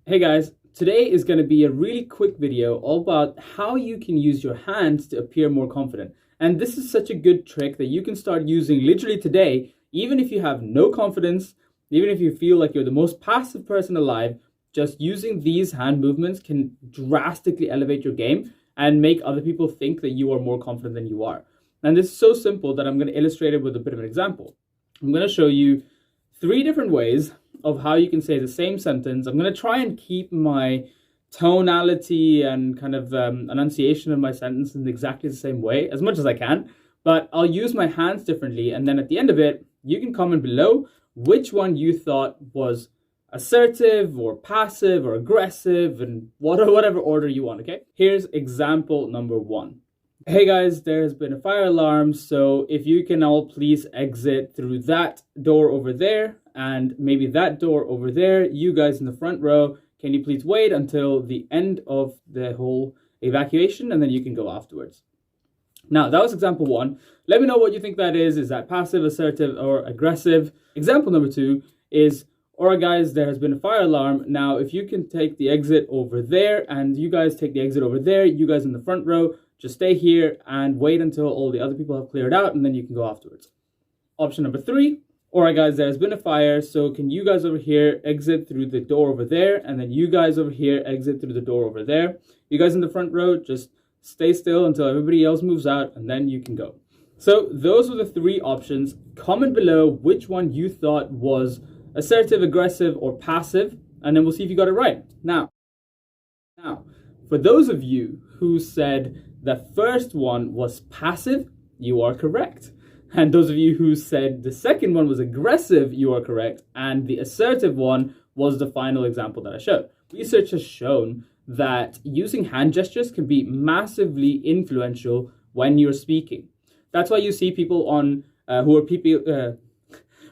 Hey guys, today is going to be a really quick video all about how you can use your hands to appear more confident. And this is such a good trick that you can start using literally today, even if you have no confidence, even if you feel like you're the most passive person alive. Just using these hand movements can drastically elevate your game and make other people think that you are more confident than you are. And this is so simple that I'm going to illustrate it with a bit of an example. I'm going to show you 3 different ways of how you can say the same sentence. I'm going to try and keep my tonality and kind of enunciation of my sentence in exactly the same way as much as I can, but I'll use my hands differently. And then at the end of it, you can comment below which one you thought was assertive or passive or aggressive and whatever order you want, okay? Here's example number 1. Hey guys, there has been a fire alarm, so if you can all please exit through that door over there and maybe that door over there. You guys in the front row, can you please wait until the end of the whole evacuation and then you can go afterwards. Now, that was example 1. Let me know what you think that is. Is that passive, assertive, or aggressive? Example number 2 is, alright guys, there has been a fire alarm. Now, if you can take the exit over there and you guys take the exit over there, you guys in the front row, just stay here and wait until all the other people have cleared out and then you can go afterwards. Option number 3, alright guys, there has been a fire, so can you guys over here exit through the door over there and then you guys over here exit through the door over there. You guys in the front row, just stay still until everybody else moves out and then you can go. So those were the 3 options. Comment below which one you thought was assertive, aggressive, or passive, and then we'll see if you got it right. Now, for those of you who said the first one was passive, you are correct. And those of you who said the second one was aggressive, you are correct. And the assertive one was the final example that I showed. Research has shown that using hand gestures can be massively influential when you're speaking. That's why you see people on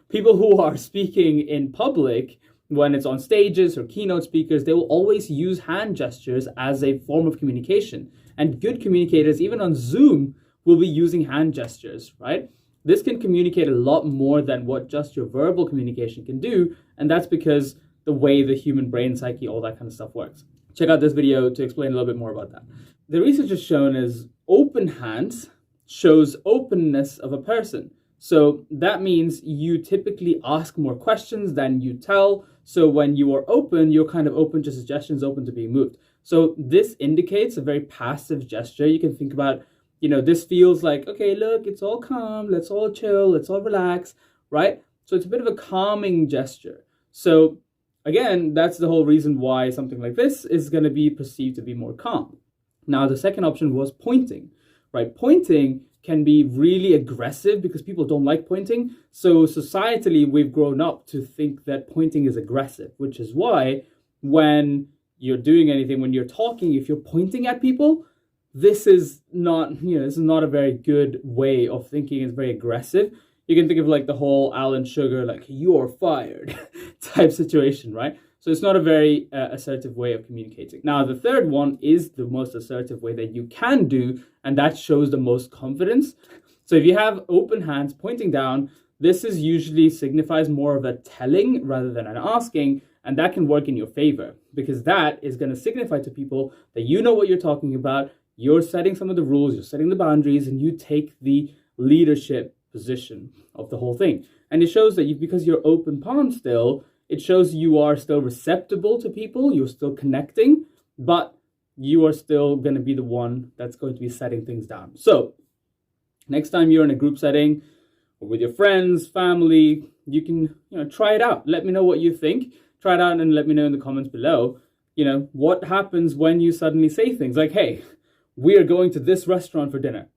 people who are speaking in public, when it's on stages or keynote speakers, they will always use hand gestures as a form of communication. And good communicators, even on Zoom, will be using hand gestures, right? This can communicate a lot more than what just your verbal communication can do. And that's because the way the human brain, psyche, all that kind of stuff works. Check out this video to explain a little bit more about that. The research has shown is open hands shows openness of a person. So that means you typically ask more questions than you tell. So when you are open, you're kind of open to suggestions, open to being moved. So this indicates a very passive gesture. You can think about, this feels like, okay, look, it's all calm. Let's all chill. Let's all relax, right? So it's a bit of a calming gesture. So again, that's the whole reason why something like this is going to be perceived to be more calm. Now, the second option was pointing, right? Pointing can be really aggressive because people don't like pointing. So societally, we've grown up to think that pointing is aggressive, which is why when you're doing anything, when you're talking, if you're pointing at people, this is not a very good way of thinking. It's very aggressive. You can think of like the whole Alan Sugar, like you're fired type situation, right? So it's not a very assertive way of communicating. Now, the third one is the most assertive way that you can do, and that shows the most confidence. So if you have open hands pointing down, this is usually signifies more of a telling rather than an asking, and that can work in your favor because that is going to signify to people that you know what you're talking about, you're setting some of the rules, you're setting the boundaries, and you take the leadership position of the whole thing. And it shows that because you're open palm still, it shows you are still receptible to people, you're still connecting, but you are still going to be the one that's going to be setting things down. So next time you're in a group setting or with your friends, family, you can try it out. Let me know what you think. Try it out and let me know in the comments below, what happens when you suddenly say things like, hey, we are going to this restaurant for dinner.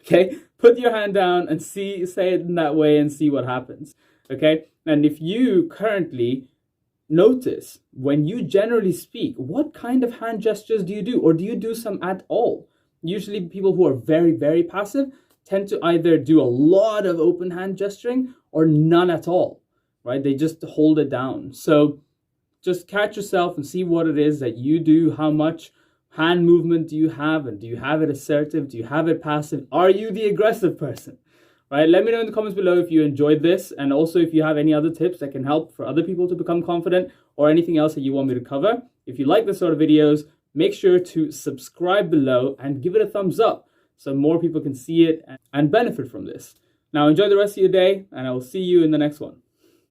Okay, put your hand down and say it in that way and see what happens. Okay, and if you currently notice when you generally speak, what kind of hand gestures do you do, or do you do some at all? Usually people who are very, very passive tend to either do a lot of open hand gesturing or none at all, right? They just hold it down. So just catch yourself and see what it is that you do. How much hand movement do you have? And do you have it assertive? Do you have it passive? Are you the aggressive person? right? Let me know in the comments below if you enjoyed this, and also if you have any other tips that can help for other people to become confident, or anything else that you want me to cover. If you like this sort of videos, make sure to subscribe below and give it a thumbs up so more people can see it and benefit from this. Now enjoy the rest of your day, and I will see you in the next one.